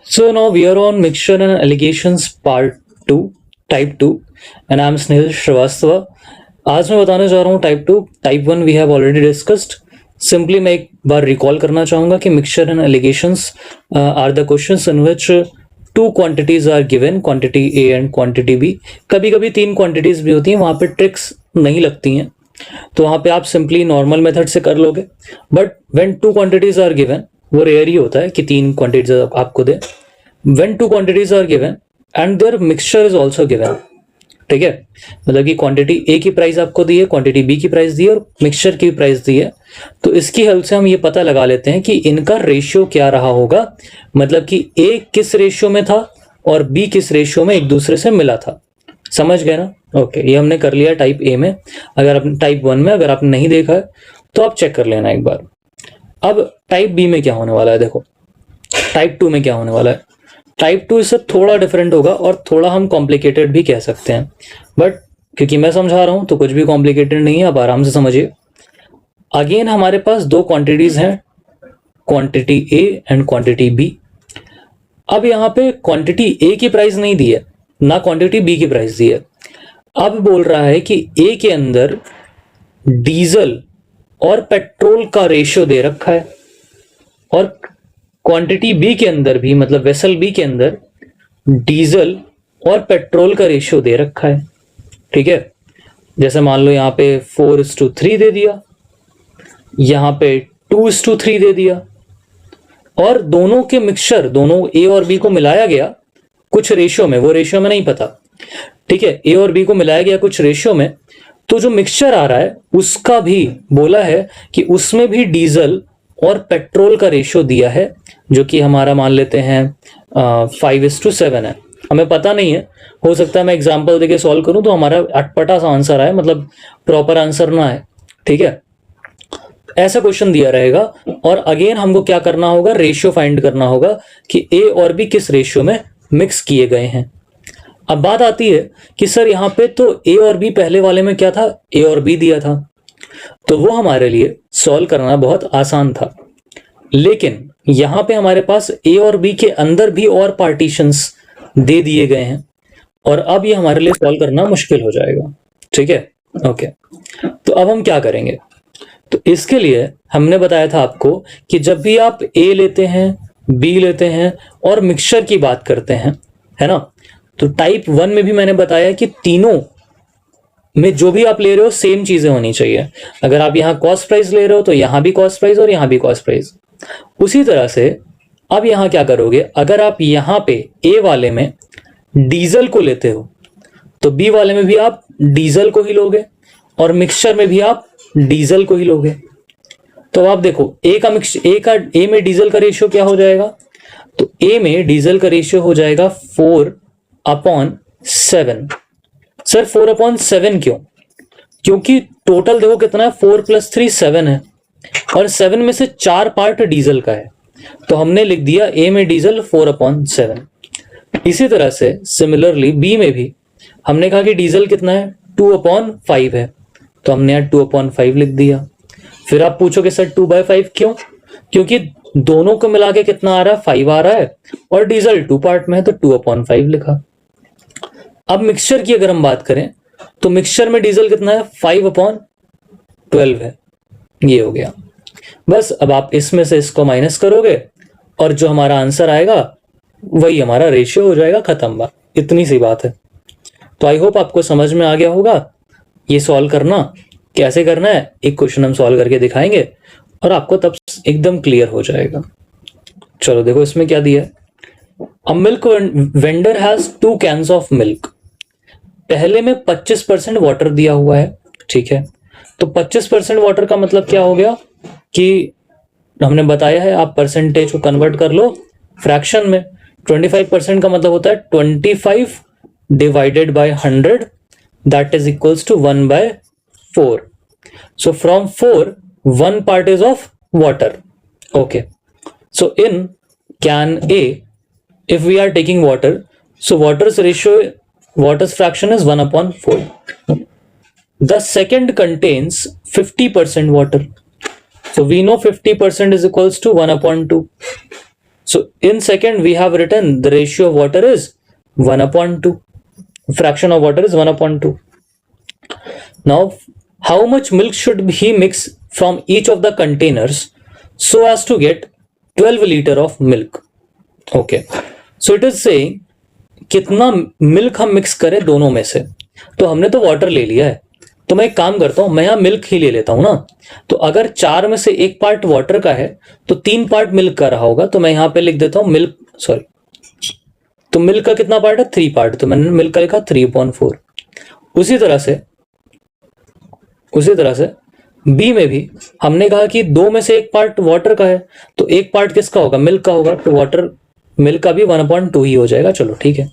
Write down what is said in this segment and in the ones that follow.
So now we are on mixture and allegations part 2, type 2, and I'm Snehal Shrivastava. आज मैं बताने जा रहा हूँ type 2. Type 1 we have already discussed. Simply मैं एक बार रिकॉल करना चाहूंगा कि mixture and alligations are the questions in which two quantities are given, quantity A and quantity B. कभी कभी तीन क्वांटिटीज भी होती हैं, वहां पे ट्रिक्स नहीं लगती हैं, तो वहां पे आप सिंपली नॉर्मल मेथड से कर लोगे. But when two quantities are given, वो रेयर ही होता है कि तीन क्वांटिटीज आपको दे. When two quantities are given and their mixture is also given, ठीक है, मतलब कि क्वांटिटी ए की प्राइस आपको दी है, क्वांटिटी बी की प्राइस दी है और मिक्सचर की प्राइस दी है. तो इसकी हेल्प से हम ये पता लगा लेते हैं कि इनका रेशियो क्या रहा होगा, मतलब कि ए किस रेशियो में था और बी किस रेशियो में एक दूसरे से मिला था. समझ गए ना? ओके, ये हमने कर लिया टाइप ए में. अगर आप टाइप 1 में अगर आपने नहीं देखा है तो आप चेक कर लेना एक बार. अब टाइप बी में क्या होने वाला है, देखो टाइप 2 में क्या होने वाला है. टाइप 2 इससे थोड़ा डिफरेंट होगा और थोड़ा हम कॉम्प्लिकेटेड भी कह सकते हैं, बट क्योंकि मैं समझा रहा हूं तो कुछ भी कॉम्प्लिकेटेड नहीं है, आप आराम से समझिए. अगेन हमारे पास दो क्वांटिटीज हैं, quantity A and quantity B. अब यहाँ पे क्वांटिटी ए की प्राइस नहीं दी है, ना क्वांटिटी बी की प्राइस दी है. अब बोल रहा है कि ए के अंदर डीजल और पेट्रोल का रेशियो दे रखा है और क्वांटिटी बी के अंदर भी, मतलब वेसल बी के अंदर डीजल और पेट्रोल का रेशियो दे रखा है. ठीक है, जैसे मान लो यहाँ पे 4:3 दे दिया, यहाँ पे 2:3 दे दिया, और दोनों के मिक्सचर, दोनों ए और बी को मिलाया गया कुछ रेशियो में, वो रेशियो में नहीं पता. ठीक है, ए और बी को मिलाया गया कुछ रेशियो में, तो जो मिक्सचर आ रहा है उसका भी बोला है कि उसमें भी डीजल और पेट्रोल का रेशियो दिया है, जो कि हमारा मान लेते हैं 5:7 है. हमें पता नहीं है, हो सकता है मैं एग्जांपल देके सॉल्व करूं तो हमारा अटपटा सा आंसर आए, मतलब प्रॉपर आंसर ना आए. ठीक है, ऐसा क्वेश्चन दिया रहेगा और अगेन हमको क्या करना होगा, रेशियो फाइंड करना होगा कि ए और बी किस रेशियो में मिक्स किए गए हैं. अब बात आती है कि सर यहाँ पे तो ए और बी पहले वाले में क्या था, ए और बी दिया था, तो वो हमारे लिए सॉल्व करना बहुत आसान था. लेकिन यहां पे हमारे पास ए और बी के अंदर भी और पार्टीशंस दे दिए गए हैं और अब ये हमारे लिए सॉल्व करना मुश्किल हो जाएगा. ठीक है, ओके. तो अब हम क्या करेंगे, तो इसके लिए हमने बताया था आपको कि जब भी आप ए लेते हैं, बी लेते हैं और मिक्सचर की बात करते हैं, है ना, तो टाइप 1 में भी मैंने बताया कि तीनों में जो भी आप ले रहे हो सेम चीजें होनी चाहिए. अगर आप यहां कॉस्ट प्राइस ले रहे हो तो यहां भी कॉस्ट प्राइस और यहां भी कॉस्ट प्राइस. उसी तरह से अब यहां क्या करोगे, अगर आप यहां पे ए वाले में डीजल को लेते हो तो बी वाले में भी आप डीजल को ही लोगे और मिक्सचर में भी आप डीजल को ही लोगे. तो आप देखो ए में डीजल का रेशियो क्या हो जाएगा, तो ए में डीजल का रेशियो हो जाएगा 4/7. सर 4/7 क्यों? क्योंकि टोटल देखो कितना है, 4 + 3 7 है और 7 में से 4 पार्ट डीजल का है, तो हमने लिख दिया ए में डीजल 4/7. इसी तरह से सिमिलरली बी में भी हमने कहा कि डीजल कितना है, 2/5 है, तो हमने यहाँ 2/5 लिख दिया. फिर आप पूछोगे सर 2/5 क्यों? क्योंकि दोनों को मिला के कितना आ रहा है, 5 आ रहा है और डीजल 2 पार्ट में है तो 2/5 लिखा. अब मिक्सचर की अगर हम बात करें तो मिक्सचर में डीजल कितना है, 5/12 है. ये हो गया. बस अब आप इसमें से इसको माइनस करोगे और जो हमारा आंसर आएगा वही हमारा रेशियो हो जाएगा, खत्म बात. इतनी सी बात है. तो आई होप आपको समझ में आ गया होगा. ये सॉल्व करना कैसे करना है, एक क्वेश्चन हम सॉल्व करके दिखाएंगे और आपको तब एकदम क्लियर हो जाएगा. चलो देखो इसमें क्या दिया है. A milk vendor has 2 cans of milk. पहले में 25% वाटर दिया हुआ है. ठीक है, तो 25% वाटर का मतलब क्या हो गया कि हमने बताया है, आप परसेंटेज को कन्वर्ट कर लो फ्रैक्शन में. 25% का मतलब होता है 25 divided by 100, that is equals to 1/4. So from 4 1 part is of water. Okay, so in can a if we are taking water, so water's fraction is 1/4. The second contains 50% water, so we know 50% is equals to 1/2. So in second we have written the ratio of water is 1/2. Fraction of water is 1/2. Now how much milk should he mix from each of the containers so as to get 12 liter of milk? Okay, so it is saying कितना milk हम mix करें दोनों में से. तो हमने तो water ले लिया है, तो मैं एक काम करता हूं, मैं यहां मिल्क ही ले लेता हूं ना. तो अगर 4 में से 1 पार्ट वाटर का है तो 3 पार्ट मिल्क का रहा होगा. तो मैं यहां पे लिख देता हूं मिल्क, सॉरी, तो मिल्क का कितना पार्ट है? 3 पार्ट. तो मैंने मिल्क का लिखा 3/4. उसी तरह से बी में भी हमने कहा कि 2 में से 1 पार्ट वाटर का है, तो 1 पार्ट किसका होगा? मिल्क का होगा. तो वाटर मिल्क का भी 1/2 ही हो जाएगा. चलो ठीक है.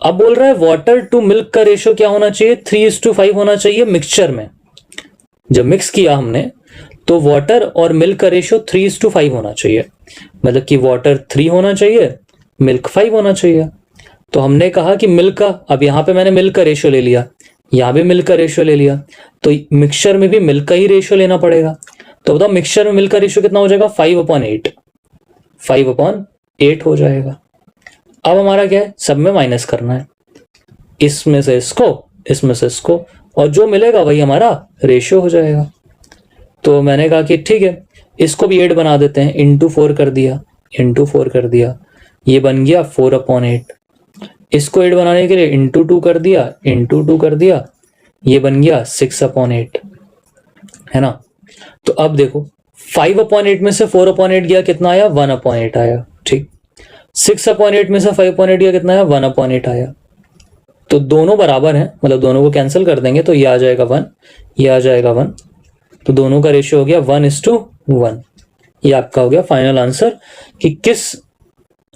अब बोल रहा है वाटर टू मिल्क का रेशियो क्या होना चाहिए? 3:5 होना चाहिए मिक्सचर में. जब मिक्स किया हमने तो वाटर और मिल्क का रेशियो 3:5 होना चाहिए. मतलब कि वाटर 3 होना चाहिए, मिल्क 5 होना चाहिए. तो हमने कहा कि मिल्क का, अब यहां पे मैंने मिल्क का रेशियो ले लिया, यहां भी मिल्क का रेशियो ले लिया, तो मिक्सचर में भी मिल्क का ही रेशियो लेना पड़ेगा. तो बताओ मिक्सचर में मिल्क का रेशियो कितना हो जाएगा? 5/8. 5/8 हो जाएगा. अब हमारा क्या है? सब में माइनस करना है, इसमें से इसको, इसमें से इसको, और जो मिलेगा वही हमारा रेशियो हो जाएगा. तो मैंने कहा कि ठीक है, इसको भी 8 बना देते हैं. इंटू 4 कर दिया, ये बन गया 4/8. इसको 8 बनाने के लिए इंटू 2 कर दिया, ये बन गया 6/8, है ना. तो अब देखो 5/8 में से 4/8 गया, कितना आया? 1/8 आया. ठीक. 6/8 में से 5/8 गया, कितना आया? 1/8 आया. तो दोनों बराबर हैं, मतलब दोनों को कैंसिल कर देंगे तो ये आ जाएगा 1, ये आ जाएगा 1. तो दोनों का रेशियो हो गया 1:1. ये आपका हो गया फाइनल आंसर कि किस,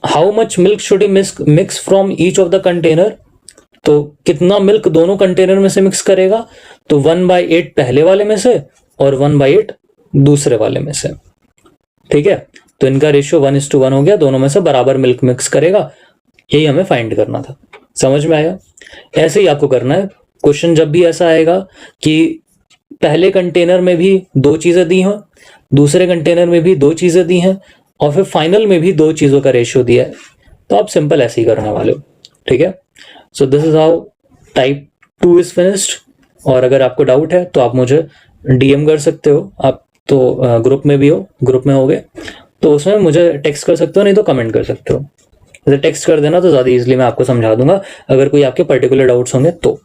how much milk should he mix from each of the container. तो कितना मिल्क दोनों कंटेनर में से मिक्स करेगा? तो 1/8 पहले वाले में से और 1/8 दूसरे वाले में से. ठीक है. तो इनका रेशियो 1:1 हो गया, दोनों में से बराबर मिल्क मिक्स करेगा. यही हमें फाइंड करना था. समझ में आया? ऐसे ही आपको करना है. क्वेश्चन जब भी ऐसा आएगा कि पहले कंटेनर में भी 2 चीजें दी हो, दूसरे कंटेनर में भी 2 चीजें दी हैं, और फिर फाइनल में भी 2 चीजों का रेशियो दिया है, तो आप सिंपल ऐसे ही करने वाले हो. ठीक है. So this is how type 2 is finished. और अगर आपको डाउट है तो आप मुझे डीएम कर सकते हो. आप तो ग्रुप में भी हो, ग्रुप में होगे तो उसमें मुझे टेक्स्ट कर सकते हो, नहीं तो कमेंट कर सकते हो. जैसे टेक्स्ट कर देना तो ज़्यादा इजीली मैं आपको समझा दूंगा, अगर कोई आपके पर्टिकुलर डाउट्स होंगे तो.